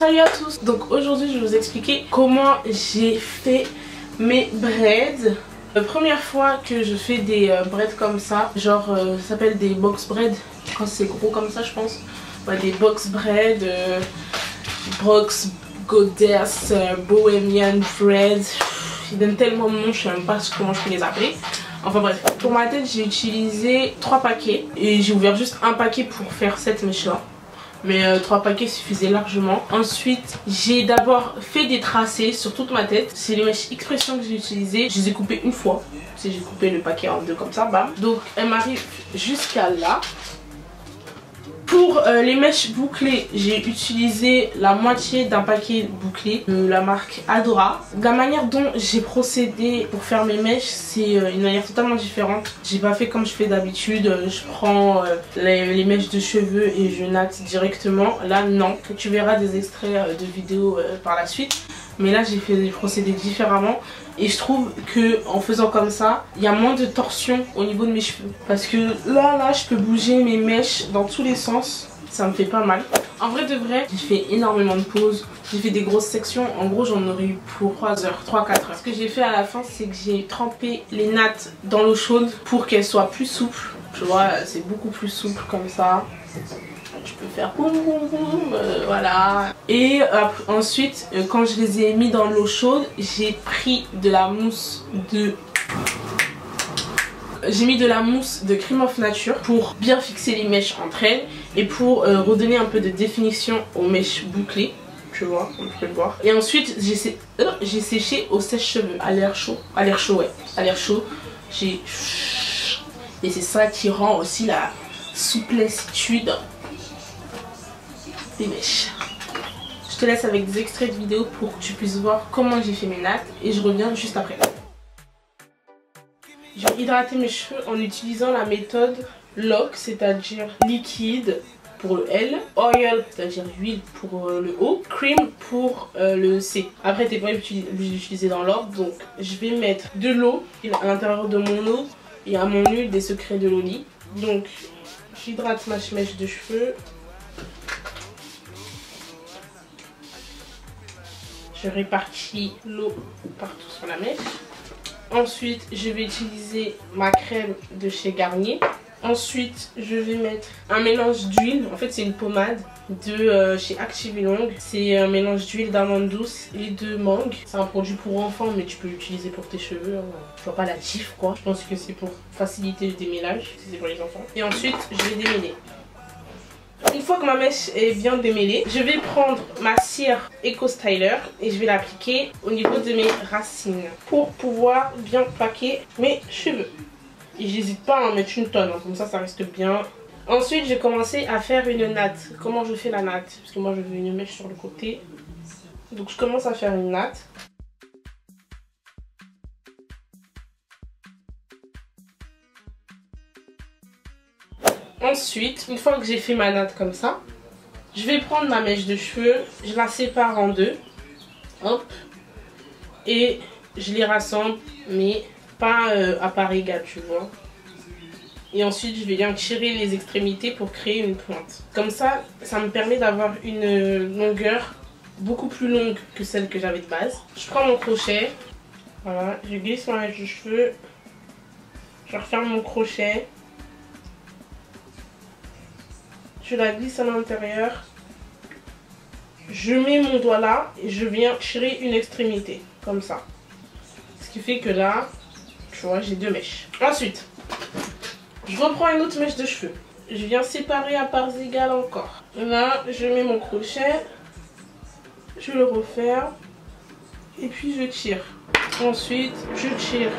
Salut à tous, donc aujourd'hui je vais vous expliquer comment j'ai fait mes braids. Première fois que je fais des braids comme ça, genre ça s'appelle des box braids quand c'est gros comme ça je pense. Ouais, des box braids, box goddess, bohemian braids, ils donnent tellement de noms, je sais même pas comment je peux les appeler. Enfin bref, pour ma tête j'ai utilisé 3 paquets et j'ai ouvert juste un paquet pour faire cette mèche là. Mais 3 paquets suffisaient largement. Ensuite, j'ai d'abord fait des tracés sur toute ma tête. C'est les mèches expression que j'ai utilisées. Je les ai coupées une fois. J'ai coupé le paquet en deux comme ça, bam. Donc, elle m'arrive jusqu'à là. Pour les mèches bouclées, j'ai utilisé la moitié d'un paquet bouclé de la marque Adora. La manière dont j'ai procédé pour faire mes mèches, c'est une manière totalement différente. J'ai pas fait comme je fais d'habitude, je prends les mèches de cheveux et je natte directement. Là non, tu verras des extraits de vidéos par la suite. Mais là j'ai fait des procédés différemment et je trouve que en faisant comme ça, il y a moins de torsion au niveau de mes cheveux. Parce que là je peux bouger mes mèches dans tous les sens, ça me fait pas mal. En vrai de vrai, j'ai fait énormément de pauses, j'ai fait des grosses sections, en gros j'en aurais eu pour 3 heures, 3-4 heures. Ce que j'ai fait à la fin, c'est que j'ai trempé les nattes dans l'eau chaude pour qu'elles soient plus souples. Tu vois, c'est beaucoup plus souple comme ça. Je peux faire boum boum boum, voilà. Et ensuite, quand je les ai mis dans l'eau chaude, j'ai pris de la mousse de... J'ai mis de la mousse de Cream of Nature pour bien fixer les mèches entre elles et pour redonner un peu de définition aux mèches bouclées. Tu vois, on peut le voir. Et ensuite, j'ai séché au sèche-cheveux à l'air chaud. À l'air chaud, ouais. À l'air chaud, j'ai... Et c'est ça qui rend aussi la souplicitude des mèches. Je te laisse avec des extraits de vidéo pour que tu puisses voir comment j'ai fait mes nattes et je reviens juste après. Je vais hydrater mes cheveux en utilisant la méthode LOC, c'est-à-dire liquide pour le L, oil, c'est-à-dire huile pour le O, cream pour le C. Après t'es pas obligé d'utiliser dans l'ordre, donc je vais mettre de l'eau à l'intérieur de mon eau et à mon huile des secrets de Loli. Donc j'hydrate ma mèche de cheveux. Je répartis l'eau partout sur la mèche. Ensuite, je vais utiliser ma crème de chez Garnier. Ensuite, je vais mettre un mélange d'huile. En fait, c'est une pommade de chez Active Long. C'est un mélange d'huile d'amande douce et de mangue. C'est un produit pour enfants, mais tu peux l'utiliser pour tes cheveux. Je vois pas la diff, quoi. Je pense que c'est pour faciliter le démêlage, si c'est pour les enfants. Et ensuite, je vais démêler. Une fois que ma mèche est bien démêlée, je vais prendre ma cire Eco Styler et je vais l'appliquer au niveau de mes racines pour pouvoir bien plaquer mes cheveux. Et j'hésite pas à en mettre une tonne, hein, comme ça reste bien. Ensuite, j'ai commencé à faire une natte. Comment je fais la natte? Parce que moi je veux une mèche sur le côté. Donc je commence à faire une natte. Ensuite, une fois que j'ai fait ma natte comme ça, je vais prendre ma mèche de cheveux, je la sépare en deux, hop, et je les rassemble, mais pas à part égale, tu vois. Et ensuite, je vais bien tirer les extrémités pour créer une pointe. Comme ça, ça me permet d'avoir une longueur beaucoup plus longue que celle que j'avais de base. Je prends mon crochet, voilà, je glisse ma mèche de cheveux, je referme mon crochet. Je la glisse à l'intérieur, je mets mon doigt là et je viens tirer une extrémité, comme ça. Ce qui fait que là, tu vois, j'ai 2 mèches. Ensuite, je reprends une autre mèche de cheveux. Je viens séparer à parts égales encore. Là, je mets mon crochet, je le referme et puis je tire. Ensuite, je tire.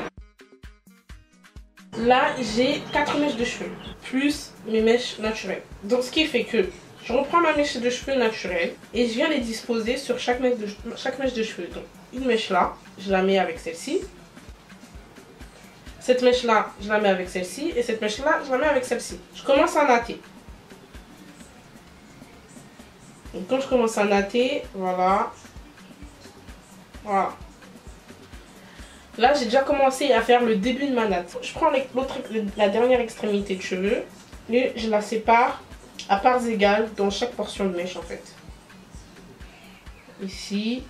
Là, j'ai 4 mèches de cheveux, plus mes mèches naturelles. Donc, ce qui fait que je reprends ma mèche de cheveux naturelle et je viens les disposer sur chaque mèche de cheveux. Donc, une mèche là, je la mets avec celle-ci. Cette mèche là, je la mets avec celle-ci. Et cette mèche là, je la mets avec celle-ci. Je commence à natter. Donc, quand je commence à natter, voilà. Voilà. Là, j'ai déjà commencé à faire le début de ma natte. Je prends la dernière extrémité de cheveux et je la sépare à parts égales dans chaque portion de mèche en fait. ici,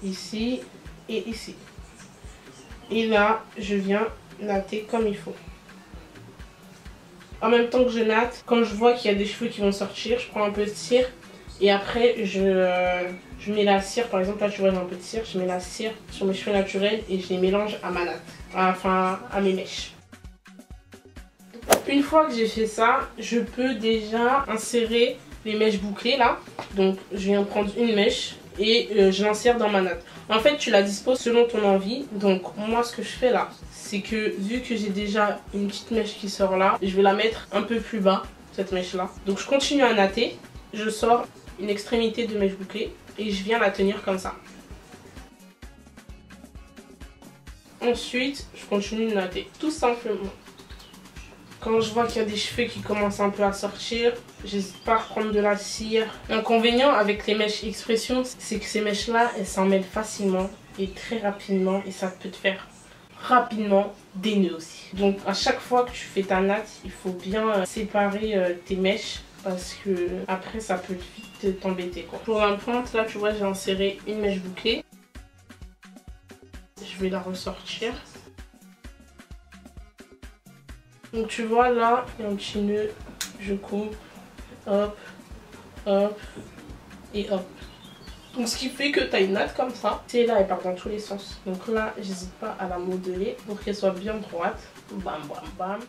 ici et ici. Et là, je viens natter comme il faut. En même temps que je natte, quand je vois qu'il y a des cheveux qui vont sortir, je prends un peu de cire. Et après, je mets la cire, par exemple, là tu vois j'ai un peu de cire, je mets la cire sur mes cheveux naturels et je les mélange à ma natte, enfin à mes mèches. Une fois que j'ai fait ça, je peux déjà insérer les mèches bouclées là. Donc je viens prendre une mèche et je l'insère dans ma natte. En fait, tu la disposes selon ton envie. Donc moi, ce que je fais là, c'est que vu que j'ai déjà une petite mèche qui sort là, je vais la mettre un peu plus bas, cette mèche là. Donc je continue à natter, je sors une extrémité de mèche bouclée et je viens la tenir comme ça. Ensuite, je continue de natter, tout simplement. Quand je vois qu'il y a des cheveux qui commencent un peu à sortir, j'hésite pas à reprendre de la cire. L'inconvénient avec les mèches expression, c'est que ces mèches-là, elles s'en mêlent facilement et très rapidement et ça peut te faire rapidement des nœuds aussi. Donc à chaque fois que tu fais ta natte, il faut bien séparer tes mèches parce que après ça peut vite t'embêter quoi. Pour la pointe, là tu vois, j'ai inséré une mèche bouclée. Je vais la ressortir. Donc tu vois là, il y a un petit nœud, je coupe, hop, hop et hop. Donc ce qui fait que tu as une natte comme ça, c'est là elle part dans tous les sens. Donc là, j'hésite pas à la modeler pour qu'elle soit bien droite. Bam bam bam.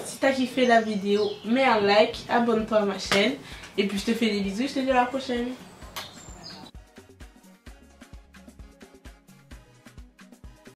Si t'as kiffé la vidéo, mets un like, abonne-toi à ma chaîne. Et puis je te fais des bisous, je te dis à la prochaine.